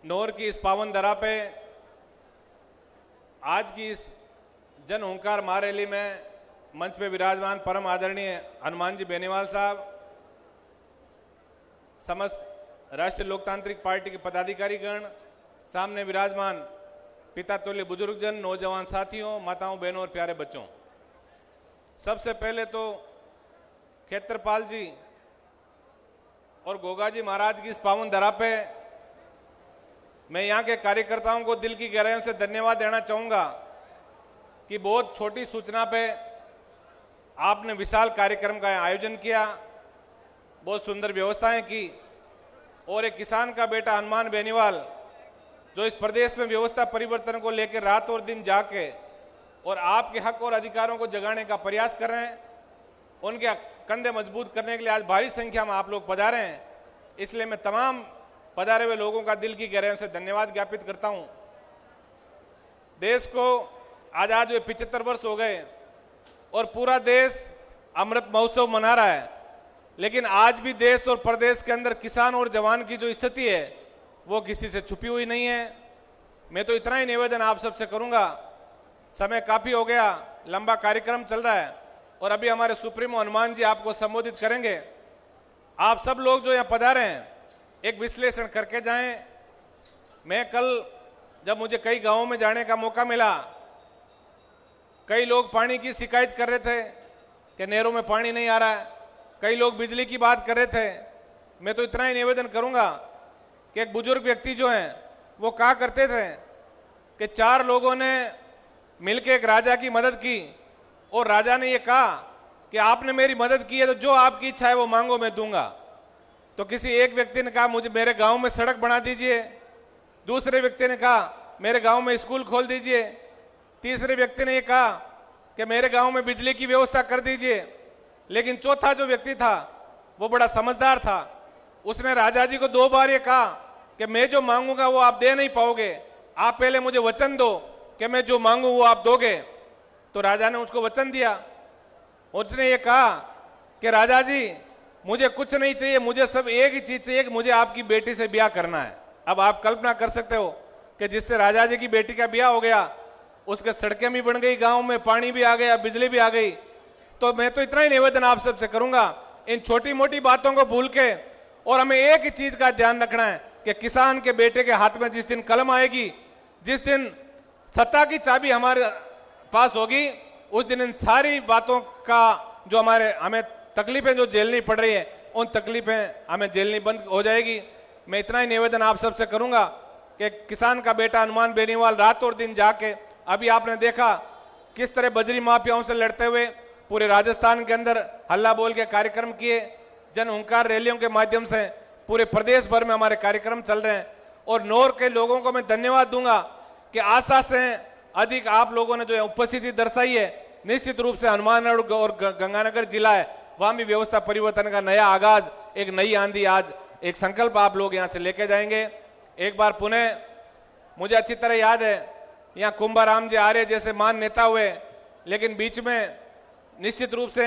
नौर की इस पावन धरा पे आज की इस जन ओंकार महारैली में मंच पे विराजमान परम आदरणीय हनुमान जी बेनीवाल साहब, समस्त राष्ट्रीय लोकतांत्रिक पार्टी के पदाधिकारीगण, सामने विराजमान पिता तुल्य बुजुर्गजन, नौजवान साथियों, माताओं, बहनों और प्यारे बच्चों, सबसे पहले तो खेत्रपाल जी और गोगा जी महाराज की इस पावन धरा पे मैं यहाँ के कार्यकर्ताओं को दिल की गहराइयों से धन्यवाद देना चाहूँगा कि बहुत छोटी सूचना पे आपने विशाल कार्यक्रम का आयोजन किया, बहुत सुंदर व्यवस्थाएं की और एक किसान का बेटा हनुमान बेनीवाल जो इस प्रदेश में व्यवस्था परिवर्तन को लेकर रात और दिन जाके और आपके हक और अधिकारों को जगाने का प्रयास कर रहे हैं, उनके कंधे मजबूत करने के लिए आज भारी संख्या में आप लोग पधारे हैं। इसलिए मैं तमाम पधारे हुए लोगों का दिल की गहराइयों से धन्यवाद ज्ञापित करता हूं। देश को आजाद हुए 75 वर्ष हो गए और पूरा देश अमृत महोत्सव मना रहा है, लेकिन आज भी देश और प्रदेश के अंदर किसान और जवान की जो स्थिति है वो किसी से छुपी हुई नहीं है। मैं तो इतना ही निवेदन आप सबसे करूंगा, समय काफी हो गया, लंबा कार्यक्रम चल रहा है और अभी हमारे सुप्रीमो हनुमान जी आपको संबोधित करेंगे। आप सब लोग जो यहाँ पधारे हैं एक विश्लेषण करके जाएं। मैं कल जब मुझे कई गांवों में जाने का मौका मिला, कई लोग पानी की शिकायत कर रहे थे कि नहरों में पानी नहीं आ रहा है, कई लोग बिजली की बात कर रहे थे। मैं तो इतना ही निवेदन करूंगा कि एक बुजुर्ग व्यक्ति जो हैं वो कहा करते थे कि 4 लोगों ने मिलकर एक राजा की मदद की और राजा ने ये कहा कि आपने मेरी मदद की है तो जो आपकी इच्छा है वो मांगो, मैं दूंगा। तो किसी एक व्यक्ति ने कहा मुझे मेरे गांव में सड़क बना दीजिए, दूसरे व्यक्ति ने कहा मेरे गांव में स्कूल खोल दीजिए, तीसरे व्यक्ति ने ये कहा कि मेरे गांव में बिजली की व्यवस्था कर दीजिए। लेकिन चौथा जो व्यक्ति था वो बड़ा समझदार था, उसने राजा जी को 2 बार ये कहा कि मैं जो मांगूंगा वो आप दे नहीं पाओगे, आप पहले मुझे वचन दो कि मैं जो मांगू वो आप दोगे। तो राजा ने उसको वचन दिया। उसने ये कहा कि राजा जी मुझे कुछ नहीं चाहिए, मुझे सब एक ही चीज चाहिए कि मुझे आपकी बेटी से ब्याह करना है। अब आप कल्पना कर सकते हो कि जिससे राजा जी की बेटी का ब्याह हो गया, उसके सड़कें भी बन गई, गांव में पानी भी आ गया, बिजली भी आ गई। तो मैं तो इतना ही निवेदन आप सबसे करूंगा, इन छोटी मोटी बातों को भूल के और हमें एक ही चीज का ध्यान रखना है कि किसान के बेटे के हाथ में जिस दिन कलम आएगी, जिस दिन सत्ता की चाबी हमारे पास होगी, उस दिन इन सारी बातों का जो हमें तकलीफें जो झेलनी पड़ रही है, उन तकलीफें हमें झेलनी बंद हो जाएगी। मैं इतना ही निवेदन आप सबसे करूंगा कि किसान का बेटा हनुमान बेनीवाल रात और दिन जाके, अभी आपने देखा किस तरह बजरी माफियाओं से लड़ते हुए पूरे राजस्थान के अंदर हल्ला बोल के कार्यक्रम किए, जन ओंकार रैलियों के माध्यम से पूरे प्रदेश भर में हमारे कार्यक्रम चल रहे हैं। और नौर के लोगों को मैं धन्यवाद दूंगा कि आशा से अधिक आप लोगों ने जो उपस्थिति दर्शाई है। निश्चित रूप से हनुमानगढ़ और गंगानगर जिला है, वहां भी व्यवस्था परिवर्तन का नया आगाज, एक नई आंधी, आज एक संकल्प आप लोग यहां से लेके जाएंगे। एक बार पुनः मुझे अच्छी तरह याद है, यहाँ कुंभाराम जी आर्य जैसे महान नेता हुए, लेकिन बीच में निश्चित रूप से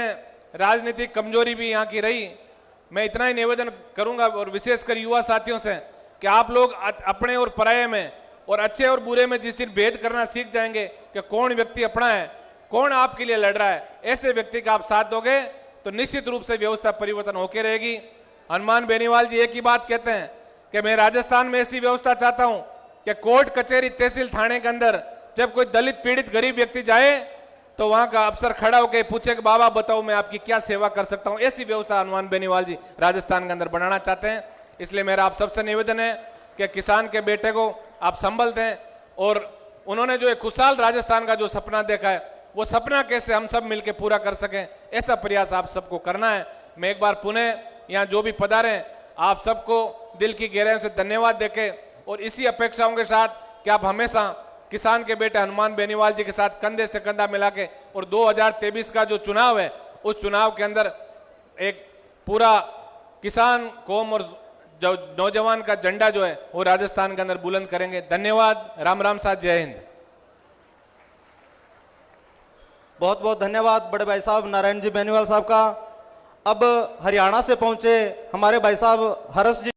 राजनीतिक कमजोरी भी यहाँ की रही। मैं इतना ही निवेदन करूंगा और विशेषकर युवा साथियों से कि आप लोग अपने और पराये में और अच्छे और बुरे में जिस दिन भेद करना सीख जाएंगे कि कौन व्यक्ति अपना है, कौन आपके लिए लड़ रहा है, ऐसे व्यक्ति का आप साथ दोगे तो निश्चित रूप से व्यवस्था परिवर्तन होकर रहेगी। हनुमान बेनीवाल जी एक ही बात कहते हैं कि मैं राजस्थान में ऐसी व्यवस्था चाहता हूं कि कोर्ट कचहरी तहसील थाने के अंदर जब कोई दलित पीड़ित गरीब व्यक्ति जाए तो वहां का अफसर खड़ा होकर पूछे कि बाबा बताओ मैं आपकी क्या सेवा कर सकता हूं। ऐसी व्यवस्था हनुमान बेनीवाल जी राजस्थान के अंदर बनाना चाहते हैं। इसलिए मेरा आप सबसे निवेदन है कि किसान के बेटे को आप संभल दें और उन्होंने जो एक खुशहाल राजस्थान का जो सपना देखा है, वो सपना कैसे हम सब मिलकर पूरा कर सकें, ऐसा प्रयास आप सबको करना है। मैं एक बार पुनः यहाँ जो भी पधारे हैं आप सबको दिल की गहराइयों से धन्यवाद देके और इसी अपेक्षाओं के साथ कि आप हमेशा किसान के बेटे हनुमान बेनीवाल जी के साथ कंधे से कंधा मिला के और 2023 का जो चुनाव है उस चुनाव के अंदर एक पूरा किसान कौम और जो नौजवान का झंडा जो है वो राजस्थान के अंदर बुलंद करेंगे। धन्यवाद। राम राम साथ, जय हिंद। बहुत बहुत धन्यवाद बड़े भाई साहब नारायण जी बेनीवाल साहब का। अब हरियाणा से पहुंचे हमारे भाई साहब हरस जी।